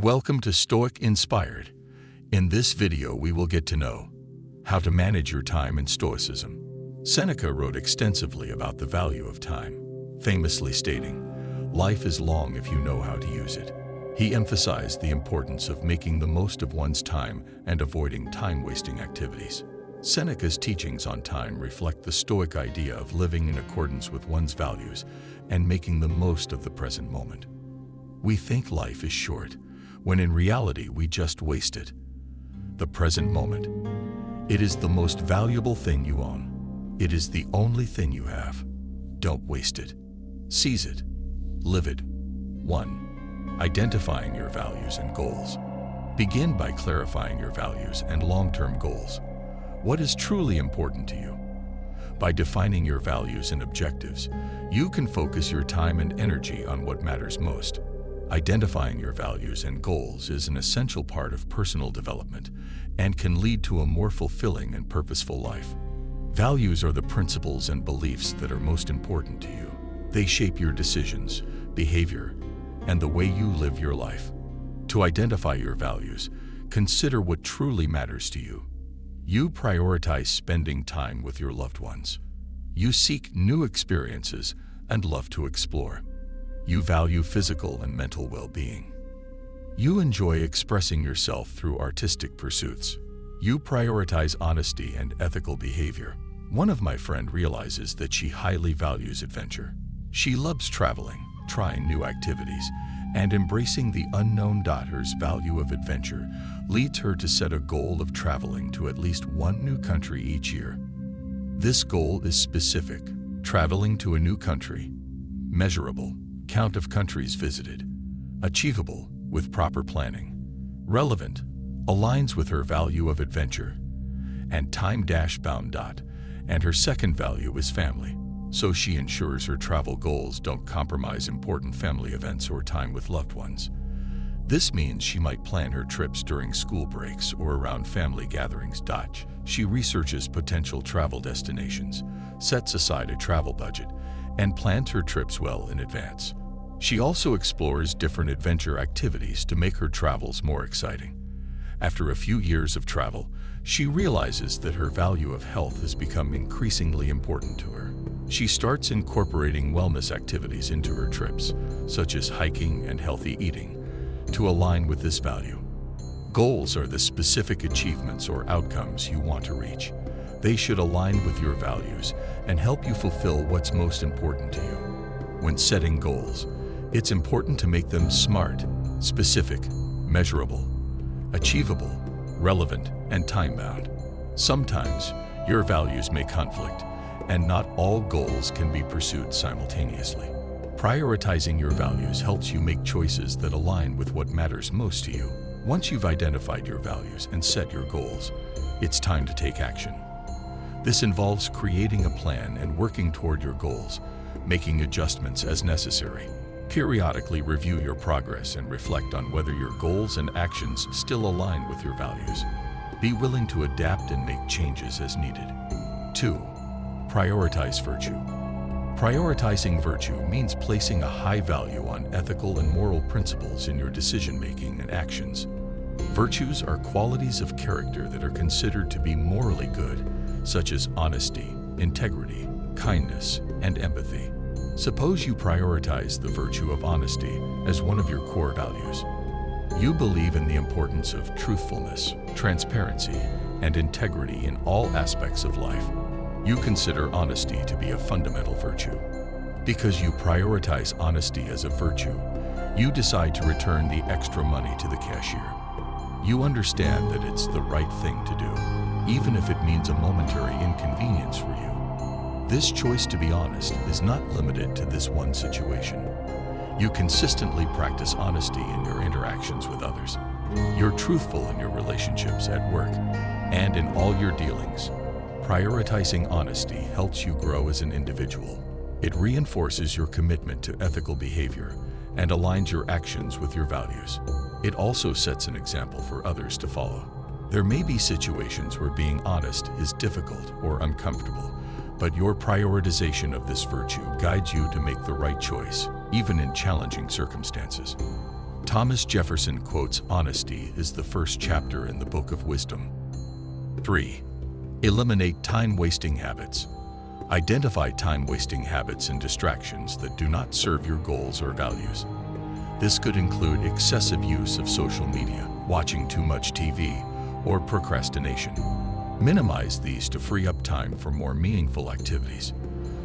welcome to StoicInspired. In this video, we will get to know how to manage your time in Stoicism. Seneca wrote extensively about the value of time, famously stating, "Life is long if you know how to use it." He emphasized the importance of making the most of one's time and avoiding time-wasting activities. Seneca's teachings on time reflect the Stoic idea of living in accordance with one's values and making the most of the present moment. We think life is short, when in reality we just waste it. The present moment. It is the most valuable thing you own. It is the only thing you have. Don't waste it. Seize it. Live it. 1. Identifying your values and goals. Begin by clarifying your values and long-term goals. What is truly important to you? By defining your values and objectives, you can focus your time and energy on what matters most. Identifying your values and goals is an essential part of personal development and can lead to a more fulfilling and purposeful life. Values are the principles and beliefs that are most important to you. They shape your decisions, behavior, and the way you live your life. To identify your values, consider what truly matters to you. You prioritize spending time with your loved ones. You seek new experiences and love to explore. You value physical and mental well-being. You enjoy expressing yourself through artistic pursuits. You prioritize honesty and ethical behavior. One of my friends realizes that she highly values adventure. She loves traveling, trying new activities, and embracing the unknown. Her value of adventure leads her to set a goal of traveling to at least one new country each year. This goal is specific, traveling to a new country, measurable, count of countries visited, achievable with proper planning, relevant, aligns with her value of adventure, and time-bound. And her second value is family, so she ensures her travel goals don't compromise important family events or time with loved ones. This means she might plan her trips during school breaks or around family gatherings. She researches potential travel destinations, sets aside a travel budget, and plans her trips well in advance. She also explores different adventure activities to make her travels more exciting. After a few years of travel, she realizes that her value of health has become increasingly important to her. She starts incorporating wellness activities into her trips, such as hiking and healthy eating, to align with this value. Goals are the specific achievements or outcomes you want to reach. They should align with your values and help you fulfill what's most important to you. When setting goals, it's important to make them SMART, specific, measurable, achievable, relevant, and time-bound. Sometimes, your values may conflict, and not all goals can be pursued simultaneously. Prioritizing your values helps you make choices that align with what matters most to you. Once you've identified your values and set your goals, it's time to take action. This involves creating a plan and working toward your goals, making adjustments as necessary. Periodically review your progress and reflect on whether your goals and actions still align with your values. Be willing to adapt and make changes as needed. 2. Prioritize virtue. Prioritizing virtue means placing a high value on ethical and moral principles in your decision-making and actions. Virtues are qualities of character that are considered to be morally good, such as honesty, integrity, kindness, and empathy. Suppose you prioritize the virtue of honesty as one of your core values. You believe in the importance of truthfulness, transparency, and integrity in all aspects of life. You consider honesty to be a fundamental virtue. Because you prioritize honesty as a virtue, you decide to return the extra money to the cashier. You understand that it's the right thing to do, even if it means a momentary inconvenience for you. This choice to be honest is not limited to this one situation. You consistently practice honesty in your interactions with others. You're truthful in your relationships at work and in all your dealings. Prioritizing honesty helps you grow as an individual. It reinforces your commitment to ethical behavior and aligns your actions with your values. It also sets an example for others to follow. There may be situations where being honest is difficult or uncomfortable, but your prioritization of this virtue guides you to make the right choice, even in challenging circumstances. Thomas Jefferson quotes, "Honesty is the first chapter in the Book of Wisdom." 3. Eliminate time-wasting habits. Identify time-wasting habits and distractions that do not serve your goals or values. This could include excessive use of social media, watching too much TV, or procrastination. Minimize these to free up time for more meaningful activities.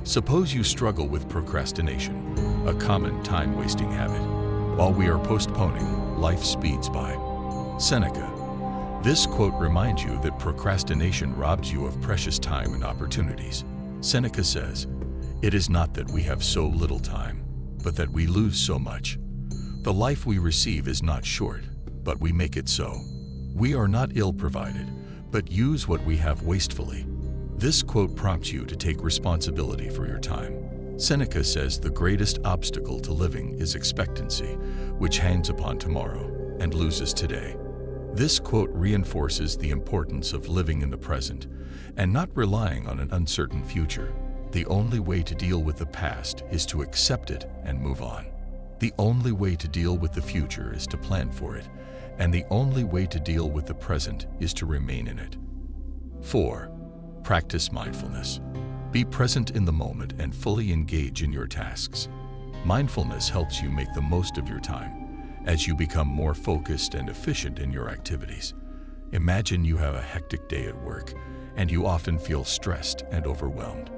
Suppose you struggle with procrastination, a common time-wasting habit. While we are postponing, life speeds by. Seneca. This quote reminds you that procrastination robs you of precious time and opportunities. Seneca says, "It is not that we have so little time, but that we lose so much. The life we receive is not short, but we make it so. We are not ill-provided, but use what we have wastefully." This quote prompts you to take responsibility for your time. Seneca says the greatest obstacle to living is expectancy, which hangs upon tomorrow and loses today. This quote reinforces the importance of living in the present and not relying on an uncertain future. The only way to deal with the past is to accept it and move on. The only way to deal with the future is to plan for it, and the only way to deal with the present is to remain in it. 4. Practice mindfulness. Be present in the moment and fully engage in your tasks. Mindfulness helps you make the most of your time as you become more focused and efficient in your activities. Imagine you have a hectic day at work and you often feel stressed and overwhelmed.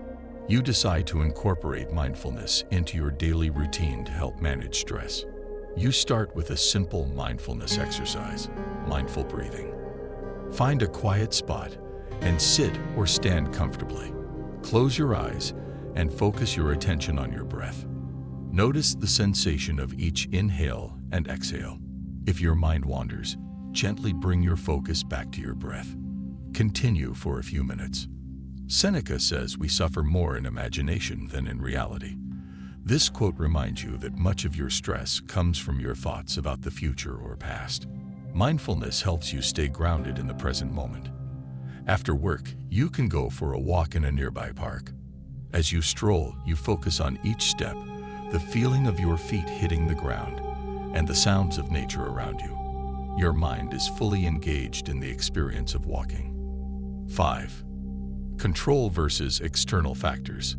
You decide to incorporate mindfulness into your daily routine to help manage stress. You start with a simple mindfulness exercise, mindful breathing. Find a quiet spot and sit or stand comfortably. Close your eyes and focus your attention on your breath. Notice the sensation of each inhale and exhale. If your mind wanders, gently bring your focus back to your breath. Continue for a few minutes. Seneca says we suffer more in imagination than in reality. This quote reminds you that much of your stress comes from your thoughts about the future or past. Mindfulness helps you stay grounded in the present moment. After work, you can go for a walk in a nearby park. As you stroll, you focus on each step, the feeling of your feet hitting the ground, and the sounds of nature around you. Your mind is fully engaged in the experience of walking. 5. Control versus external factors.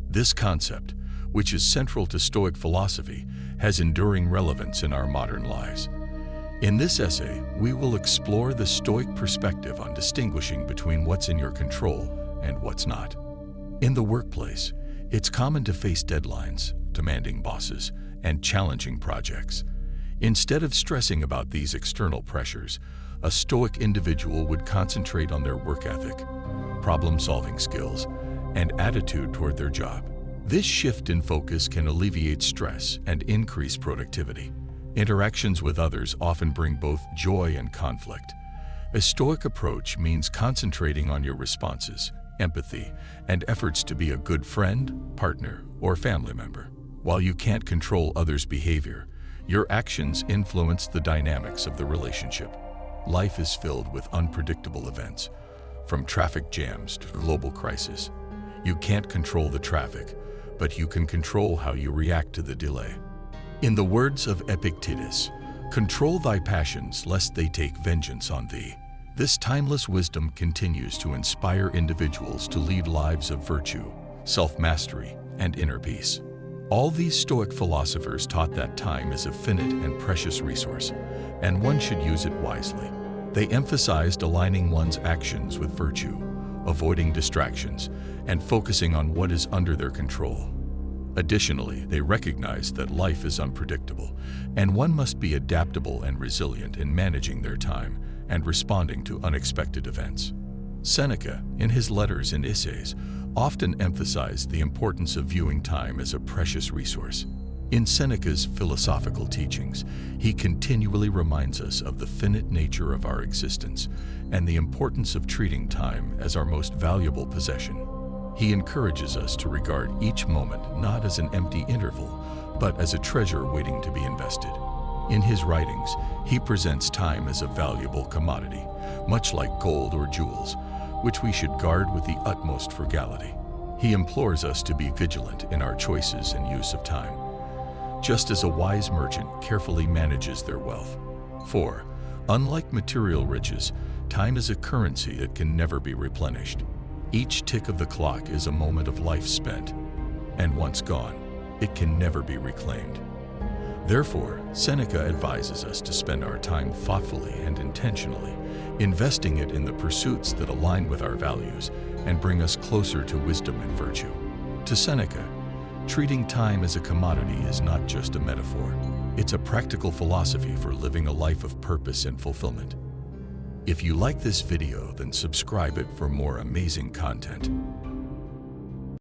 This concept, which is central to Stoic philosophy, has enduring relevance in our modern lives. In this essay, we will explore the Stoic perspective on distinguishing between what's in your control and what's not. In the workplace, it's common to face deadlines, demanding bosses, and challenging projects. Instead of stressing about these external pressures, a Stoic individual would concentrate on their work ethic, problem-solving skills, and attitude toward their job. This shift in focus can alleviate stress and increase productivity. Interactions with others often bring both joy and conflict. A Stoic approach means concentrating on your responses, empathy, and efforts to be a good friend, partner, or family member. While you can't control others' behavior, your actions influence the dynamics of the relationship. Life is filled with unpredictable events, from traffic jams to global crisis. You can't control the traffic, but you can control how you react to the delay. In the words of Epictetus, "Control thy passions lest they take vengeance on thee." This timeless wisdom continues to inspire individuals to lead lives of virtue, self-mastery, and inner peace. All these Stoic philosophers taught that time is a finite and precious resource, and one should use it wisely. They emphasized aligning one's actions with virtue, avoiding distractions, and focusing on what is under their control. Additionally, they recognized that life is unpredictable, and one must be adaptable and resilient in managing their time and responding to unexpected events. Seneca, in his letters and essays, often emphasized the importance of viewing time as a precious resource. In Seneca's philosophical teachings, he continually reminds us of the finite nature of our existence and the importance of treating time as our most valuable possession. He encourages us to regard each moment not as an empty interval, but as a treasure waiting to be invested. In his writings, he presents time as a valuable commodity, much like gold or jewels, which we should guard with the utmost frugality. He implores us to be vigilant in our choices and use of time. just as a wise merchant carefully manages their wealth. 4. Unlike material riches, time is a currency that can never be replenished. Each tick of the clock is a moment of life spent, and once gone, it can never be reclaimed. Therefore, Seneca advises us to spend our time thoughtfully and intentionally, investing it in the pursuits that align with our values and bring us closer to wisdom and virtue. To Seneca, treating time as a commodity is not just a metaphor. It's a practical philosophy for living a life of purpose and fulfillment. If you like this video, then subscribe it for more amazing content.